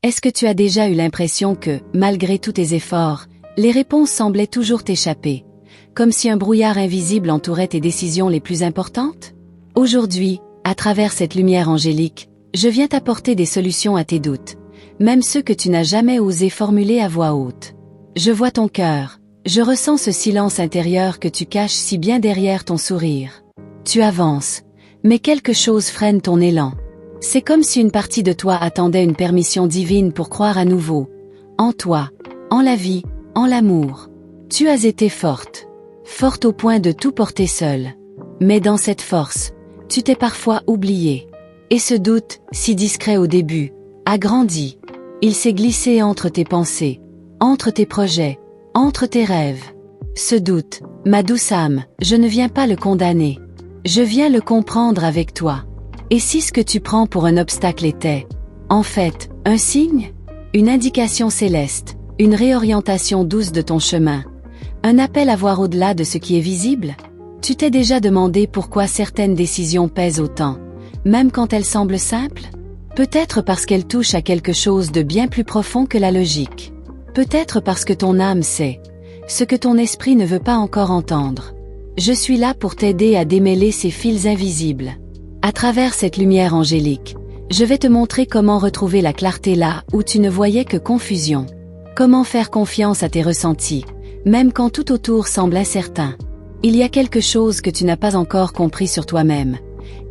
Est-ce que tu as déjà eu l'impression que, malgré tous tes efforts, les réponses semblaient toujours t'échapper, comme si un brouillard invisible entourait tes décisions les plus importantes? Aujourd'hui, à travers cette lumière angélique, je viens t'apporter des solutions à tes doutes, même ceux que tu n'as jamais osé formuler à voix haute. Je vois ton cœur, je ressens ce silence intérieur que tu caches si bien derrière ton sourire. Tu avances, mais quelque chose freine ton élan. C'est comme si une partie de toi attendait une permission divine pour croire à nouveau, en toi, en la vie, en l'amour. Tu as été forte, forte au point de tout porter seule. Mais dans cette force, tu t'es parfois oubliée. Et ce doute, si discret au début, a grandi. Il s'est glissé entre tes pensées, entre tes projets, entre tes rêves. Ce doute, ma douce âme, je ne viens pas le condamner. Je viens le comprendre avec toi. Et si ce que tu prends pour un obstacle était, en fait, un signe? Une indication céleste, une réorientation douce de ton chemin, un appel à voir au-delà de ce qui est visible? Tu t'es déjà demandé pourquoi certaines décisions pèsent autant, même quand elles semblent simples? Peut-être parce qu'elles touchent à quelque chose de bien plus profond que la logique. Peut-être parce que ton âme sait ce que ton esprit ne veut pas encore entendre. Je suis là pour t'aider à démêler ces fils invisibles. À travers cette lumière angélique, je vais te montrer comment retrouver la clarté là où tu ne voyais que confusion. Comment faire confiance à tes ressentis, même quand tout autour semble incertain. Il y a quelque chose que tu n'as pas encore compris sur toi-même.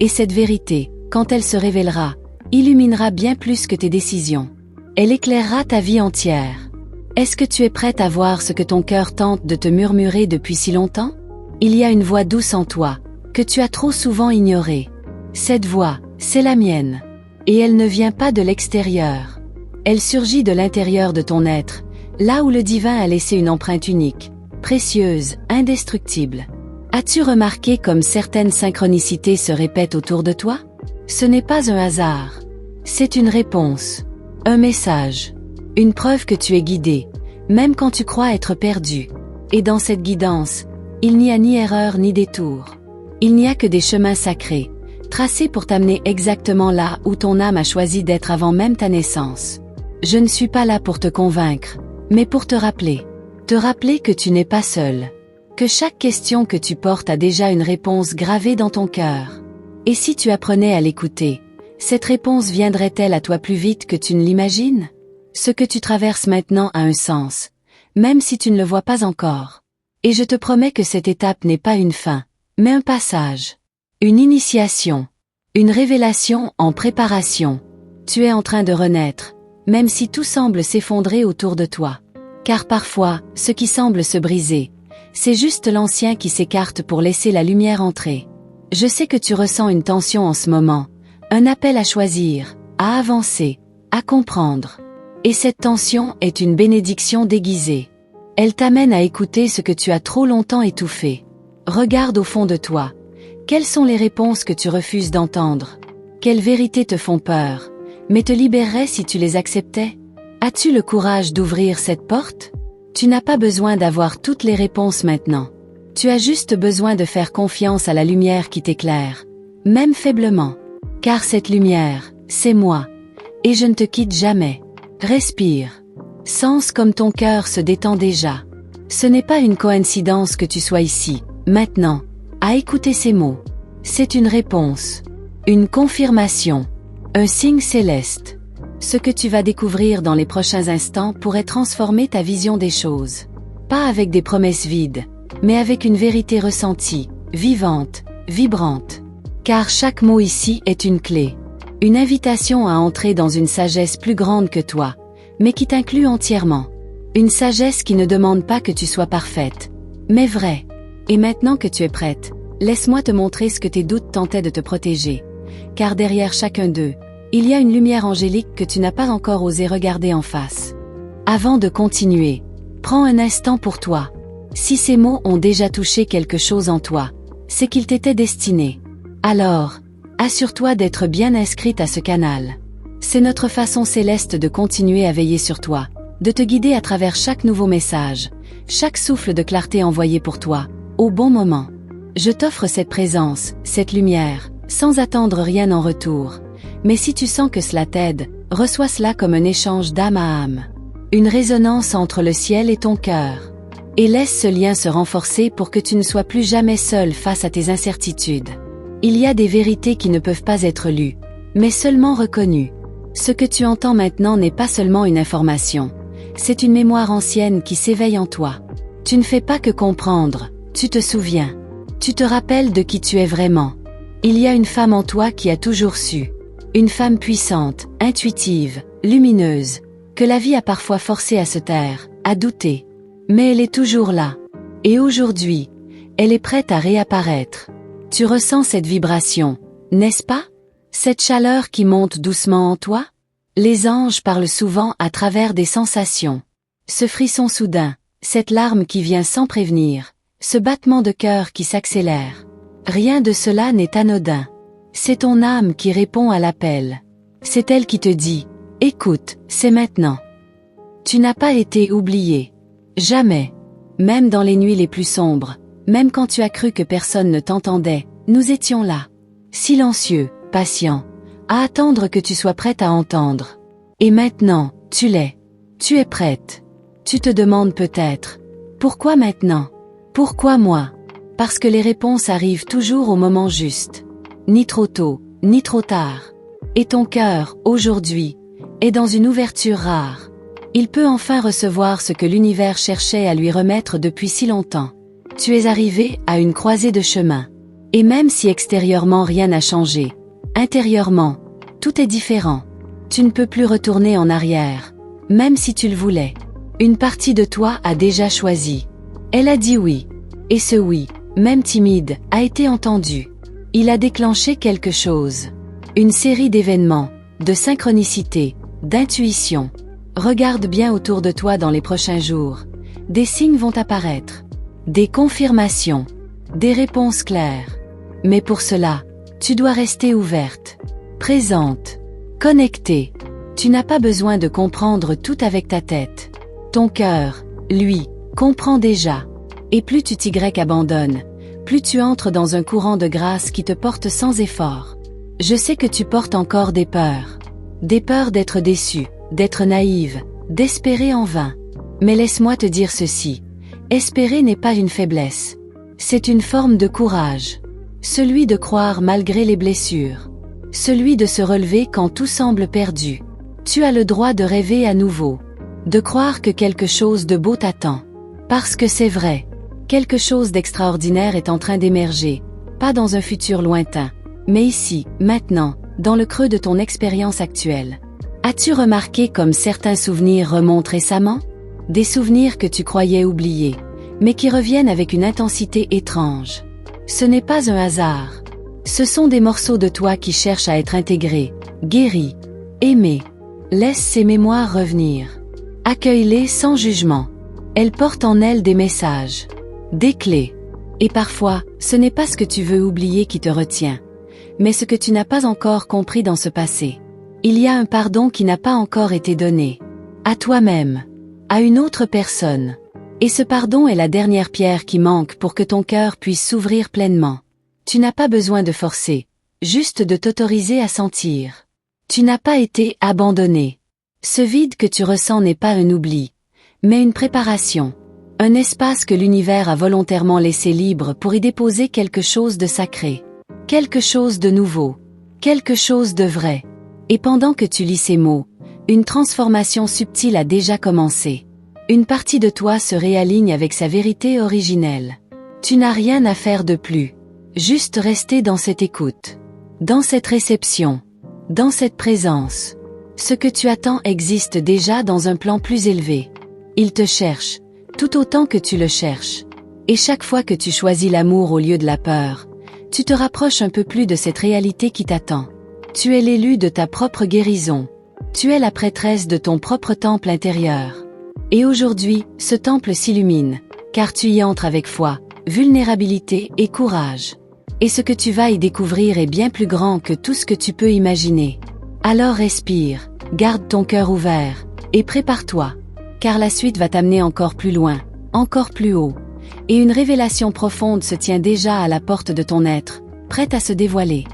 Et cette vérité, quand elle se révélera, illuminera bien plus que tes décisions. Elle éclairera ta vie entière. Est-ce que tu es prête à voir ce que ton cœur tente de te murmurer depuis si longtemps? Il y a une voix douce en toi, que tu as trop souvent ignorée. Cette voix, c'est la mienne. Et elle ne vient pas de l'extérieur. Elle surgit de l'intérieur de ton être, là où le divin a laissé une empreinte unique, précieuse, indestructible. As-tu remarqué comme certaines synchronicités se répètent autour de toi? Ce n'est pas un hasard. C'est une réponse. Un message. Une preuve que tu es guidé, même quand tu crois être perdu. Et dans cette guidance, il n'y a ni erreur ni détour. Il n'y a que des chemins sacrés, tracés pour t'amener exactement là où ton âme a choisi d'être avant même ta naissance. Je ne suis pas là pour te convaincre, mais pour te rappeler. Te rappeler que tu n'es pas seul. Que chaque question que tu portes a déjà une réponse gravée dans ton cœur. Et si tu apprenais à l'écouter, cette réponse viendrait-elle à toi plus vite que tu ne l'imagines? Ce que tu traverses maintenant a un sens, même si tu ne le vois pas encore. Et je te promets que cette étape n'est pas une fin, mais un passage. Une initiation. Une révélation en préparation. Tu es en train de renaître, même si tout semble s'effondrer autour de toi. Car parfois, ce qui semble se briser, c'est juste l'ancien qui s'écarte pour laisser la lumière entrer. Je sais que tu ressens une tension en ce moment, un appel à choisir, à avancer, à comprendre. Et cette tension est une bénédiction déguisée. Elle t'amène à écouter ce que tu as trop longtemps étouffé. Regarde au fond de toi. Quelles sont les réponses que tu refuses d'entendre? Quelles vérités te font peur, mais te libéreraient si tu les acceptais? As-tu le courage d'ouvrir cette porte? Tu n'as pas besoin d'avoir toutes les réponses maintenant. Tu as juste besoin de faire confiance à la lumière qui t'éclaire, même faiblement. Car cette lumière, c'est moi. Et je ne te quitte jamais. Respire. Sens comme ton cœur se détend déjà. Ce n'est pas une coïncidence que tu sois ici, maintenant, à écouter ces mots. C'est une réponse. Une confirmation. Un signe céleste. Ce que tu vas découvrir dans les prochains instants pourrait transformer ta vision des choses. Pas avec des promesses vides, mais avec une vérité ressentie, vivante, vibrante. Car chaque mot ici est une clé. Une invitation à entrer dans une sagesse plus grande que toi, mais qui t'inclut entièrement. Une sagesse qui ne demande pas que tu sois parfaite, mais vraie. Et maintenant que tu es prête, laisse-moi te montrer ce que tes doutes tentaient de te protéger. Car derrière chacun d'eux, il y a une lumière angélique que tu n'as pas encore osé regarder en face. Avant de continuer, prends un instant pour toi. Si ces mots ont déjà touché quelque chose en toi, c'est qu'ils t'étaient destinés. Alors, assure-toi d'être bien inscrite à ce canal. C'est notre façon céleste de continuer à veiller sur toi, de te guider à travers chaque nouveau message, chaque souffle de clarté envoyé pour toi, au bon moment. Je t'offre cette présence, cette lumière, sans attendre rien en retour. Mais si tu sens que cela t'aide, reçois cela comme un échange d'âme à âme. Une résonance entre le ciel et ton cœur. Et laisse ce lien se renforcer pour que tu ne sois plus jamais seul face à tes incertitudes. Il y a des vérités qui ne peuvent pas être lues, mais seulement reconnues. Ce que tu entends maintenant n'est pas seulement une information, c'est une mémoire ancienne qui s'éveille en toi. Tu ne fais pas que comprendre, tu te souviens. Tu te rappelles de qui tu es vraiment. Il y a une femme en toi qui a toujours su. Une femme puissante, intuitive, lumineuse, que la vie a parfois forcée à se taire, à douter. Mais elle est toujours là. Et aujourd'hui, elle est prête à réapparaître. Tu ressens cette vibration, n'est-ce pas? Cette chaleur qui monte doucement en toi? Les anges parlent souvent à travers des sensations. Ce frisson soudain, cette larme qui vient sans prévenir, ce battement de cœur qui s'accélère. Rien de cela n'est anodin. C'est ton âme qui répond à l'appel. C'est elle qui te dit, écoute, c'est maintenant. Tu n'as pas été oublié. Jamais. Même dans les nuits les plus sombres, même quand tu as cru que personne ne t'entendait, nous étions là. Silencieux, patients, à attendre que tu sois prête à entendre. Et maintenant, tu l'es. Tu es prête. Tu te demandes peut-être, pourquoi maintenant? Pourquoi moi? Parce que les réponses arrivent toujours au moment juste. Ni trop tôt, ni trop tard. Et ton cœur, aujourd'hui, est dans une ouverture rare. Il peut enfin recevoir ce que l'univers cherchait à lui remettre depuis si longtemps. Tu es arrivé à une croisée de chemin. Et même si extérieurement rien n'a changé, intérieurement, tout est différent. Tu ne peux plus retourner en arrière, même si tu le voulais. Une partie de toi a déjà choisi. Elle a dit oui. Et ce oui, même timide, a été entendu. Il a déclenché quelque chose. Une série d'événements, de synchronicités, d'intuitions. Regarde bien autour de toi dans les prochains jours. Des signes vont apparaître. Des confirmations. Des réponses claires. Mais pour cela, tu dois rester ouverte, présente, connectée. Tu n'as pas besoin de comprendre tout avec ta tête. Ton cœur, lui, comprend déjà. Et plus tu t'y abandonnes, plus tu entres dans un courant de grâce qui te porte sans effort. Je sais que tu portes encore des peurs. Des peurs d'être déçue, d'être naïve, d'espérer en vain. Mais laisse-moi te dire ceci. Espérer n'est pas une faiblesse. C'est une forme de courage. Celui de croire malgré les blessures. Celui de se relever quand tout semble perdu. Tu as le droit de rêver à nouveau. De croire que quelque chose de beau t'attend. Parce que c'est vrai. Quelque chose d'extraordinaire est en train d'émerger. Pas dans un futur lointain. Mais ici, maintenant, dans le creux de ton expérience actuelle. As-tu remarqué comme certains souvenirs remontent récemment? Des souvenirs que tu croyais oubliés, mais qui reviennent avec une intensité étrange. Ce n'est pas un hasard. Ce sont des morceaux de toi qui cherchent à être intégrés, guéris, aimés. Laisse ces mémoires revenir. Accueille-les sans jugement. Elles portent en elles des messages, des clés. Et parfois, ce n'est pas ce que tu veux oublier qui te retient, mais ce que tu n'as pas encore compris dans ce passé. Il y a un pardon qui n'a pas encore été donné. À toi-même. À une autre personne. Et ce pardon est la dernière pierre qui manque pour que ton cœur puisse s'ouvrir pleinement. Tu n'as pas besoin de forcer, juste de t'autoriser à sentir. Tu n'as pas été abandonné. Ce vide que tu ressens n'est pas un oubli, mais une préparation. Un espace que l'univers a volontairement laissé libre pour y déposer quelque chose de sacré. Quelque chose de nouveau. Quelque chose de vrai. Et pendant que tu lis ces mots, une transformation subtile a déjà commencé. Une partie de toi se réaligne avec sa vérité originelle. Tu n'as rien à faire de plus. Juste rester dans cette écoute. Dans cette réception. Dans cette présence. Ce que tu attends existe déjà dans un plan plus élevé. Il te cherche, tout autant que tu le cherches. Et chaque fois que tu choisis l'amour au lieu de la peur, tu te rapproches un peu plus de cette réalité qui t'attend. Tu es l'élu de ta propre guérison. Tu es la prêtresse de ton propre temple intérieur. Et aujourd'hui, ce temple s'illumine, car tu y entres avec foi, vulnérabilité et courage. Et ce que tu vas y découvrir est bien plus grand que tout ce que tu peux imaginer. Alors respire, garde ton cœur ouvert, et prépare-toi. Car la suite va t'amener encore plus loin, encore plus haut. Et une révélation profonde se tient déjà à la porte de ton être, prête à se dévoiler.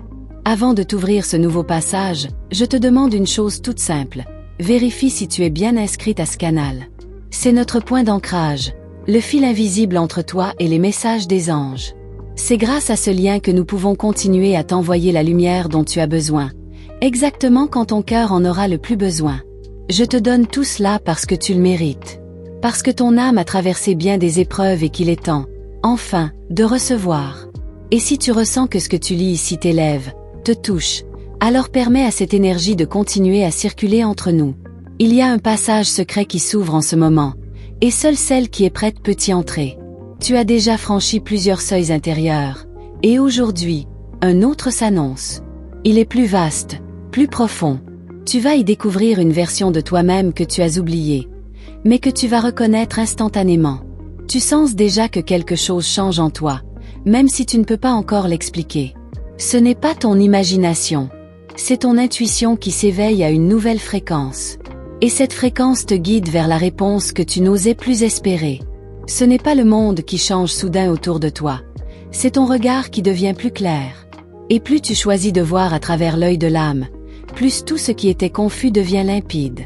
Avant de t'ouvrir ce nouveau passage, je te demande une chose toute simple. Vérifie si tu es bien inscrite à ce canal. C'est notre point d'ancrage, le fil invisible entre toi et les messages des anges. C'est grâce à ce lien que nous pouvons continuer à t'envoyer la lumière dont tu as besoin, exactement quand ton cœur en aura le plus besoin. Je te donne tout cela parce que tu le mérites. Parce que ton âme a traversé bien des épreuves et qu'il est temps, enfin, de recevoir. Et si tu ressens que ce que tu lis ici t'élève, te touche, alors permets à cette énergie de continuer à circuler entre nous. Il y a un passage secret qui s'ouvre en ce moment, et seule celle qui est prête peut y entrer. Tu as déjà franchi plusieurs seuils intérieurs, et aujourd'hui, un autre s'annonce. Il est plus vaste, plus profond. Tu vas y découvrir une version de toi-même que tu as oubliée, mais que tu vas reconnaître instantanément. Tu sens déjà que quelque chose change en toi, même si tu ne peux pas encore l'expliquer. Ce n'est pas ton imagination, c'est ton intuition qui s'éveille à une nouvelle fréquence. Et cette fréquence te guide vers la réponse que tu n'osais plus espérer. Ce n'est pas le monde qui change soudain autour de toi, c'est ton regard qui devient plus clair. Et plus tu choisis de voir à travers l'œil de l'âme, plus tout ce qui était confus devient limpide.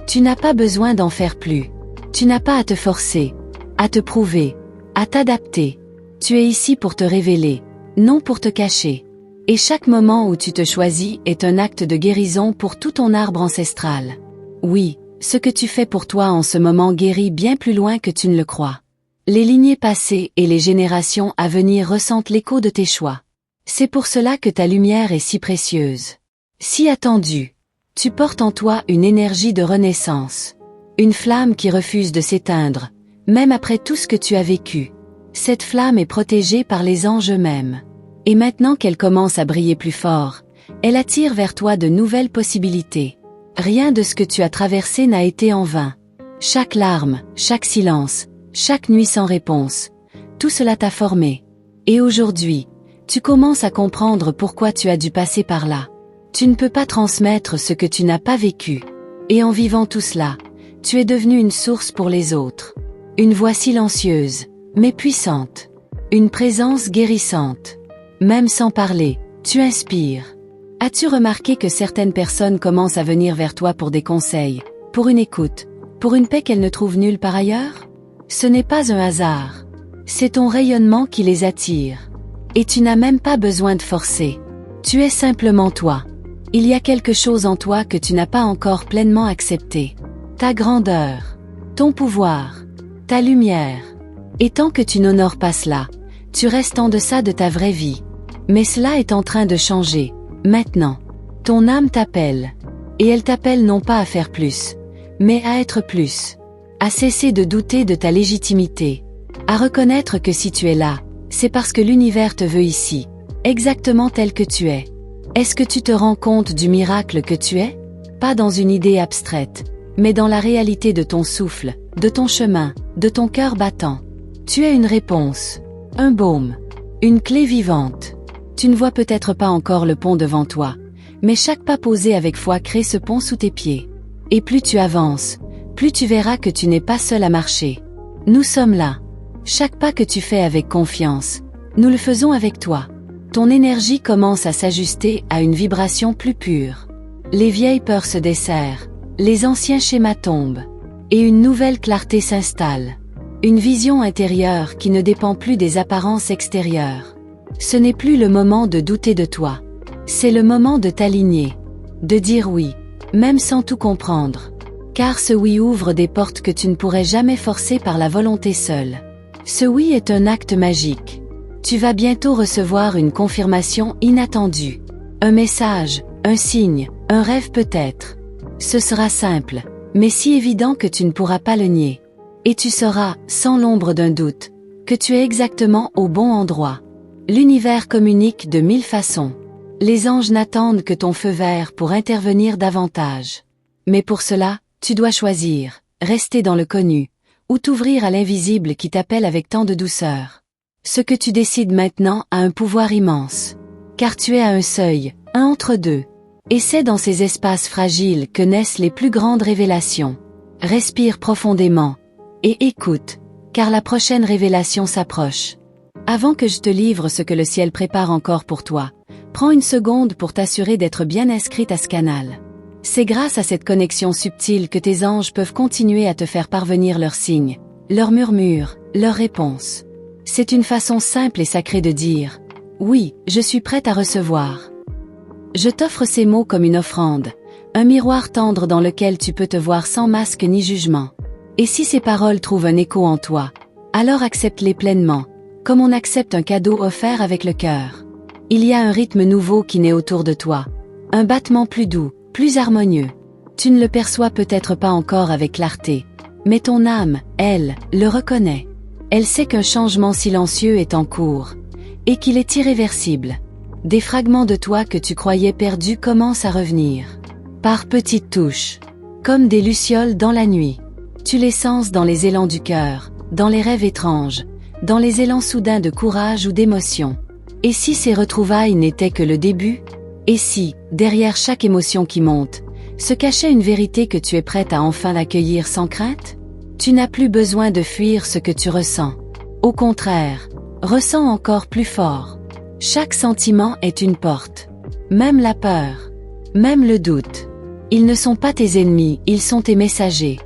Tu n'as pas besoin d'en faire plus. Tu n'as pas à te forcer, à te prouver, à t'adapter. Tu es ici pour te révéler, non pour te cacher. Et chaque moment où tu te choisis est un acte de guérison pour tout ton arbre ancestral. Oui, ce que tu fais pour toi en ce moment guérit bien plus loin que tu ne le crois. Les lignées passées et les générations à venir ressentent l'écho de tes choix. C'est pour cela que ta lumière est si précieuse. Si attendue. Tu portes en toi une énergie de renaissance. Une flamme qui refuse de s'éteindre, même après tout ce que tu as vécu. Cette flamme est protégée par les anges eux-mêmes. Et maintenant qu'elle commence à briller plus fort, elle attire vers toi de nouvelles possibilités. Rien de ce que tu as traversé n'a été en vain. Chaque larme, chaque silence, chaque nuit sans réponse, tout cela t'a formé. Et aujourd'hui, tu commences à comprendre pourquoi tu as dû passer par là. Tu ne peux pas transmettre ce que tu n'as pas vécu. Et en vivant tout cela, tu es devenu une source pour les autres. Une voix silencieuse, mais puissante. Une présence guérissante. Même sans parler, tu inspires. As-tu remarqué que certaines personnes commencent à venir vers toi pour des conseils, pour une écoute, pour une paix qu'elles ne trouvent nulle part ailleurs? Ce n'est pas un hasard. C'est ton rayonnement qui les attire. Et tu n'as même pas besoin de forcer. Tu es simplement toi. Il y a quelque chose en toi que tu n'as pas encore pleinement accepté. Ta grandeur, ton pouvoir, ta lumière. Et tant que tu n'honores pas cela, tu restes en deçà de ta vraie vie. Mais cela est en train de changer. Maintenant, ton âme t'appelle. Et elle t'appelle non pas à faire plus, mais à être plus. À cesser de douter de ta légitimité. À reconnaître que si tu es là, c'est parce que l'univers te veut ici, exactement tel que tu es. Est-ce que tu te rends compte du miracle que tu es? Pas dans une idée abstraite, mais dans la réalité de ton souffle, de ton chemin, de ton cœur battant. Tu es une réponse, un baume, une clé vivante. Tu ne vois peut-être pas encore le pont devant toi, mais chaque pas posé avec foi crée ce pont sous tes pieds. Et plus tu avances, plus tu verras que tu n'es pas seul à marcher. Nous sommes là. Chaque pas que tu fais avec confiance, nous le faisons avec toi. Ton énergie commence à s'ajuster à une vibration plus pure. Les vieilles peurs se desserrent, les anciens schémas tombent, et une nouvelle clarté s'installe. Une vision intérieure qui ne dépend plus des apparences extérieures. Ce n'est plus le moment de douter de toi. C'est le moment de t'aligner. De dire oui, même sans tout comprendre. Car ce oui ouvre des portes que tu ne pourrais jamais forcer par la volonté seule. Ce oui est un acte magique. Tu vas bientôt recevoir une confirmation inattendue. Un message, un signe, un rêve peut-être. Ce sera simple, mais si évident que tu ne pourras pas le nier. Et tu sauras, sans l'ombre d'un doute, que tu es exactement au bon endroit. L'univers communique de 1000 façons. Les anges n'attendent que ton feu vert pour intervenir davantage. Mais pour cela, tu dois choisir, rester dans le connu, ou t'ouvrir à l'invisible qui t'appelle avec tant de douceur. Ce que tu décides maintenant a un pouvoir immense. Car tu es à un seuil, un entre-deux. Et c'est dans ces espaces fragiles que naissent les plus grandes révélations. Respire profondément. Et écoute, car la prochaine révélation s'approche. Avant que je te livre ce que le ciel prépare encore pour toi, Prends une seconde pour t'assurer d'être bien inscrite à ce canal. C'est grâce à cette connexion subtile que tes anges peuvent continuer à te faire parvenir leurs signes, leurs murmures, leurs réponses. C'est une façon simple et sacrée de dire « Oui, je suis prête à recevoir ». Je t'offre ces mots comme une offrande, un miroir tendre dans lequel tu peux te voir sans masque ni jugement. Et si ces paroles trouvent un écho en toi, alors accepte-les pleinement, comme on accepte un cadeau offert avec le cœur. Il y a un rythme nouveau qui naît autour de toi, un battement plus doux, plus harmonieux. Tu ne le perçois peut-être pas encore avec clarté, mais ton âme, elle, le reconnaît. Elle sait qu'un changement silencieux est en cours, et qu'il est irréversible. Des fragments de toi que tu croyais perdus commencent à revenir. Par petites touches, comme des lucioles dans la nuit. Tu les sens dans les élans du cœur, dans les rêves étranges, dans les élans soudains de courage ou d'émotion. Et si ces retrouvailles n'étaient que le début? Et si, derrière chaque émotion qui monte, se cachait une vérité que tu es prête à enfin accueillir sans crainte? Tu n'as plus besoin de fuir ce que tu ressens. Au contraire, ressens encore plus fort. Chaque sentiment est une porte. Même la peur. Même le doute. Ils ne sont pas tes ennemis, ils sont tes messagers.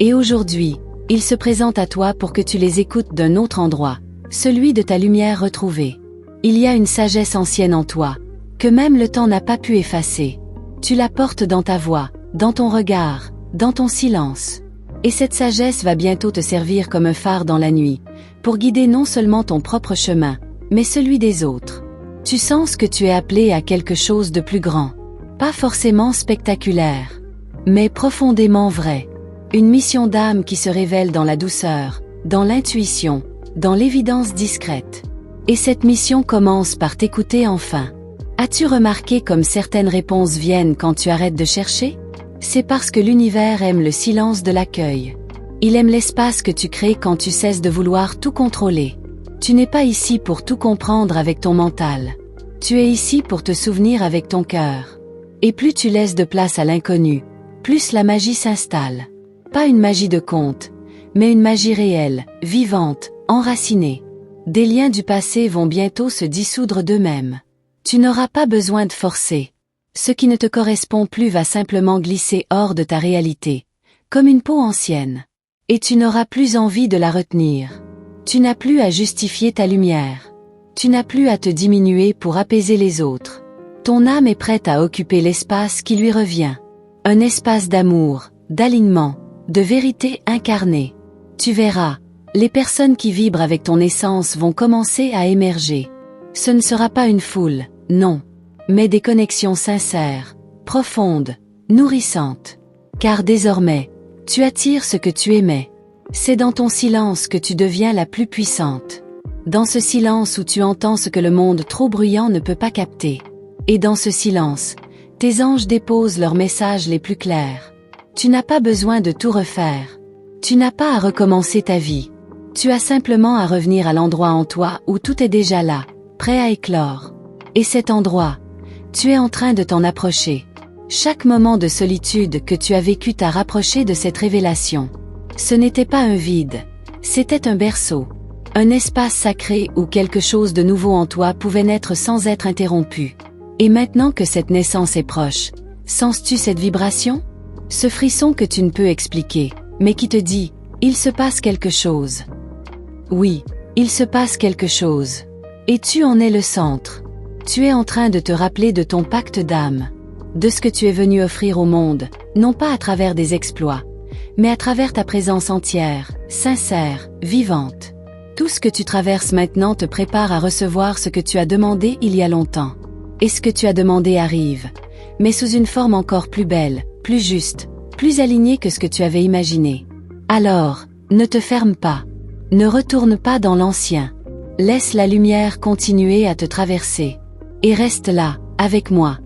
Et aujourd'hui, ils se présentent à toi pour que tu les écoutes d'un autre endroit, celui de ta lumière retrouvée. Il y a une sagesse ancienne en toi, que même le temps n'a pas pu effacer. Tu la portes dans ta voix, dans ton regard, dans ton silence. Et cette sagesse va bientôt te servir comme un phare dans la nuit, pour guider non seulement ton propre chemin, mais celui des autres. Tu sens que tu es appelé à quelque chose de plus grand. Pas forcément spectaculaire, mais profondément vrai. Une mission d'âme qui se révèle dans la douceur, dans l'intuition, dans l'évidence discrète. Et cette mission commence par t'écouter enfin. As-tu remarqué comme certaines réponses viennent quand tu arrêtes de chercher? C'est parce que l'univers aime le silence de l'accueil. Il aime l'espace que tu crées quand tu cesses de vouloir tout contrôler. Tu n'es pas ici pour tout comprendre avec ton mental. Tu es ici pour te souvenir avec ton cœur. Et plus tu laisses de place à l'inconnu, plus la magie s'installe. Pas une magie de conte, mais une magie réelle, vivante, enracinée. Des liens du passé vont bientôt se dissoudre d'eux-mêmes. Tu n'auras pas besoin de forcer. Ce qui ne te correspond plus va simplement glisser hors de ta réalité, comme une peau ancienne. Et tu n'auras plus envie de la retenir. Tu n'as plus à justifier ta lumière. Tu n'as plus à te diminuer pour apaiser les autres. Ton âme est prête à occuper l'espace qui lui revient. Un espace d'amour, d'alignement, de vérité incarnée. Tu verras, les personnes qui vibrent avec ton essence vont commencer à émerger. Ce ne sera pas une foule, non, mais des connexions sincères, profondes, nourrissantes. Car désormais, tu attires ce que tu aimais. C'est dans ton silence que tu deviens la plus puissante. Dans ce silence où tu entends ce que le monde trop bruyant ne peut pas capter. Et dans ce silence, tes anges déposent leurs messages les plus clairs. Tu n'as pas besoin de tout refaire. Tu n'as pas à recommencer ta vie. Tu as simplement à revenir à l'endroit en toi où tout est déjà là, prêt à éclore. Et cet endroit, tu es en train de t'en approcher. Chaque moment de solitude que tu as vécu t'a rapproché de cette révélation. Ce n'était pas un vide, c'était un berceau. Un espace sacré où quelque chose de nouveau en toi pouvait naître sans être interrompu. Et maintenant que cette naissance est proche, sens-tu cette vibration? Ce frisson que tu ne peux expliquer, mais qui te dit, il se passe quelque chose. Oui, il se passe quelque chose. Et tu en es le centre. Tu es en train de te rappeler de ton pacte d'âme. De ce que tu es venu offrir au monde, non pas à travers des exploits, mais à travers ta présence entière, sincère, vivante. Tout ce que tu traverses maintenant te prépare à recevoir ce que tu as demandé il y a longtemps. Et ce que tu as demandé arrive, mais sous une forme encore plus belle, plus juste, plus alignée que ce que tu avais imaginé. Alors, ne te ferme pas. Ne retourne pas dans l'ancien. Laisse la lumière continuer à te traverser. Et reste là, avec moi.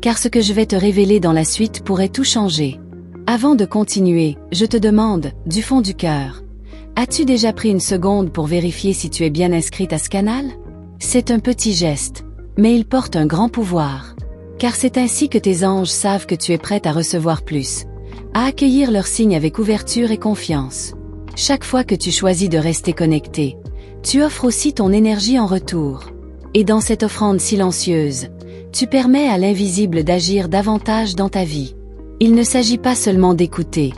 Car ce que je vais te révéler dans la suite pourrait tout changer. Avant de continuer, je te demande, du fond du cœur, as-tu déjà pris une seconde pour vérifier si tu es bien inscrite à ce canal? C'est un petit geste, mais il porte un grand pouvoir. Car c'est ainsi que tes anges savent que tu es prête à recevoir plus, à accueillir leurs signes avec ouverture et confiance. Chaque fois que tu choisis de rester connecté, tu offres aussi ton énergie en retour. Et dans cette offrande silencieuse, Tu permets à l'invisible d'agir davantage dans ta vie. Il ne s'agit pas seulement d'écouter,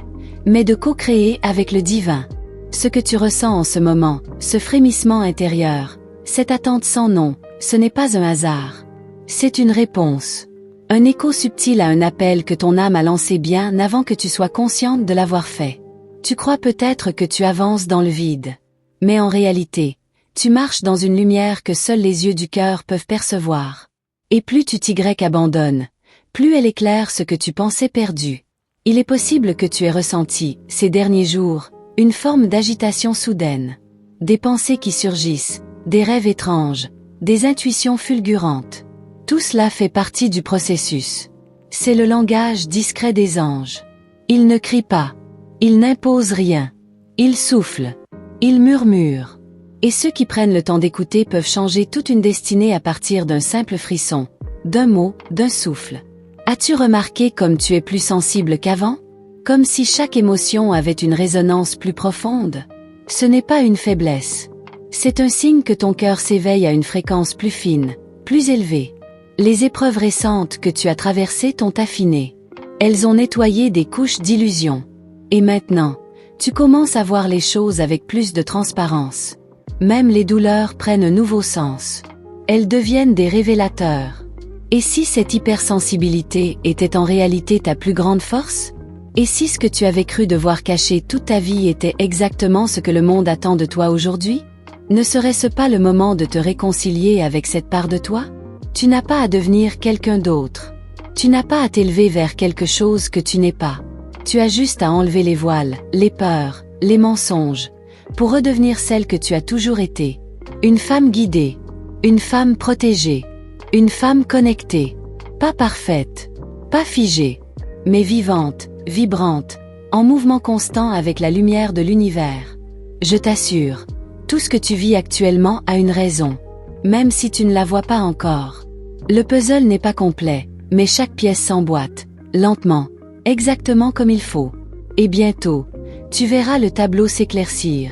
mais de co-créer avec le divin. Ce que tu ressens en ce moment, ce frémissement intérieur, cette attente sans nom, ce n'est pas un hasard. C'est une réponse. Un écho subtil à un appel que ton âme a lancé bien avant que tu sois consciente de l'avoir fait. Tu crois peut-être que tu avances dans le vide. Mais en réalité, tu marches dans une lumière que seuls les yeux du cœur peuvent percevoir. Et plus tu abandonnes, plus elle éclaire ce que tu pensais perdu. Il est possible que tu aies ressenti, ces derniers jours, une forme d'agitation soudaine. Des pensées qui surgissent, des rêves étranges, des intuitions fulgurantes. Tout cela fait partie du processus. C'est le langage discret des anges. Ils ne crient pas. Ils n'imposent rien. Ils soufflent. Ils murmurent. Et ceux qui prennent le temps d'écouter peuvent changer toute une destinée à partir d'un simple frisson, d'un mot, d'un souffle. As-tu remarqué comme tu es plus sensible qu'avant? Comme si chaque émotion avait une résonance plus profonde? Ce n'est pas une faiblesse. C'est un signe que ton cœur s'éveille à une fréquence plus fine, plus élevée. Les épreuves récentes que tu as traversées t'ont affiné. Elles ont nettoyé des couches d'illusions. Et maintenant, tu commences à voir les choses avec plus de transparence. Même les douleurs prennent un nouveau sens. Elles deviennent des révélateurs. Et si cette hypersensibilité était en réalité ta plus grande force? Et si ce que tu avais cru devoir cacher toute ta vie était exactement ce que le monde attend de toi aujourd'hui? Ne serait-ce pas le moment de te réconcilier avec cette part de toi? Tu n'as pas à devenir quelqu'un d'autre. Tu n'as pas à t'élever vers quelque chose que tu n'es pas. Tu as juste à enlever les voiles, les peurs, les mensonges, pour redevenir celle que tu as toujours été. Une femme guidée, une femme protégée, une femme connectée, pas parfaite, pas figée, mais vivante, vibrante, en mouvement constant avec la lumière de l'univers. Je t'assure, tout ce que tu vis actuellement a une raison, même si tu ne la vois pas encore. Le puzzle n'est pas complet, mais chaque pièce s'emboîte, lentement, exactement comme il faut. Et bientôt, tu verras le tableau s'éclaircir.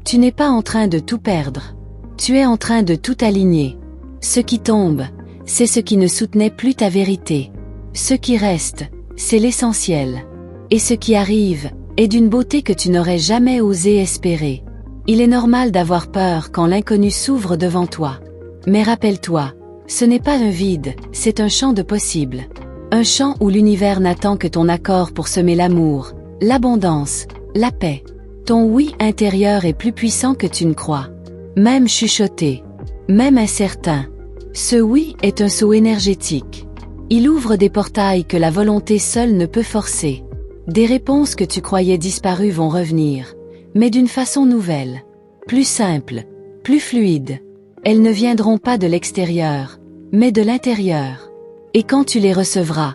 Tu n'es pas en train de tout perdre. Tu es en train de tout aligner. Ce qui tombe, c'est ce qui ne soutenait plus ta vérité. Ce qui reste, c'est l'essentiel. Et ce qui arrive, est d'une beauté que tu n'aurais jamais osé espérer. Il est normal d'avoir peur quand l'inconnu s'ouvre devant toi. Mais rappelle-toi, ce n'est pas un vide, c'est un champ de possibles. Un champ où l'univers n'attend que ton accord pour semer l'amour, l'abondance, la paix. Ton oui intérieur est plus puissant que tu ne crois. Même chuchoté, même incertain. Ce oui est un saut énergétique. Il ouvre des portails que la volonté seule ne peut forcer. Des réponses que tu croyais disparues vont revenir, mais d'une façon nouvelle, plus simple, plus fluide. Elles ne viendront pas de l'extérieur, mais de l'intérieur. Et quand tu les recevras,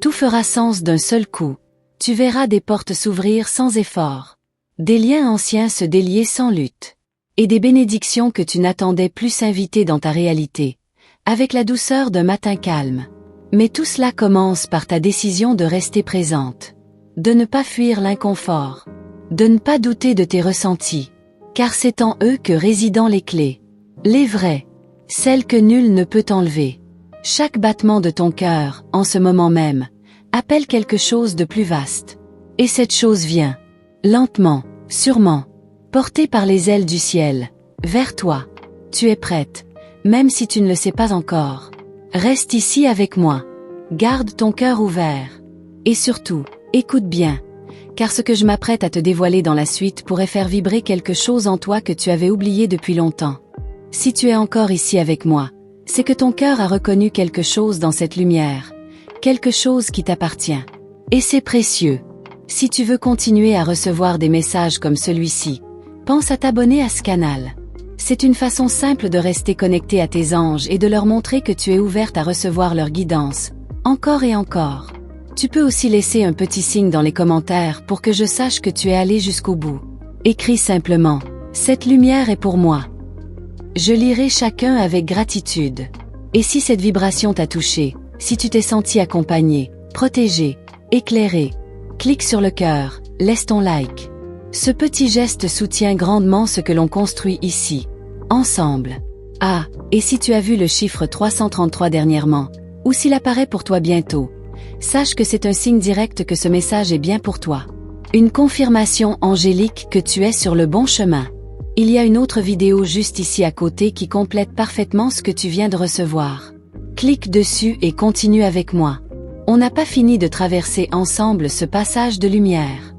tout fera sens d'un seul coup. Tu verras des portes s'ouvrir sans effort, des liens anciens se délier sans lutte, et des bénédictions que tu n'attendais plus s'inviter dans ta réalité, avec la douceur d'un matin calme. Mais tout cela commence par ta décision de rester présente, de ne pas fuir l'inconfort, de ne pas douter de tes ressentis, car c'est en eux que résident les clés. Les vraies, celles que nul ne peut enlever. Chaque battement de ton cœur, en ce moment même, appelle quelque chose de plus vaste. Et cette chose vient, lentement, sûrement, portée par les ailes du ciel, vers toi. Tu es prête, même si tu ne le sais pas encore. Reste ici avec moi. Garde ton cœur ouvert. Et surtout, écoute bien, car ce que je m'apprête à te dévoiler dans la suite pourrait faire vibrer quelque chose en toi que tu avais oublié depuis longtemps. Si tu es encore ici avec moi, c'est que ton cœur a reconnu quelque chose dans cette lumière, quelque chose qui t'appartient. Et c'est précieux. Si tu veux continuer à recevoir des messages comme celui-ci, pense à t'abonner à ce canal. C'est une façon simple de rester connecté à tes anges et de leur montrer que tu es ouverte à recevoir leur guidance, encore et encore. Tu peux aussi laisser un petit signe dans les commentaires pour que je sache que tu es allé jusqu'au bout. Écris simplement, cette lumière est pour moi. Je lirai chacun avec gratitude. Et si cette vibration t'a touché, si tu t'es senti accompagné, protégé, éclairé, clique sur le cœur, laisse ton like. Ce petit geste soutient grandement ce que l'on construit ici, ensemble. Ah, et si tu as vu le chiffre 333 dernièrement, ou s'il apparaît pour toi bientôt, sache que c'est un signe direct que ce message est bien pour toi. Une confirmation angélique que tu es sur le bon chemin. Il y a une autre vidéo juste ici à côté qui complète parfaitement ce que tu viens de recevoir. Clique dessus et continue avec moi. On n'a pas fini de traverser ensemble ce passage de lumière.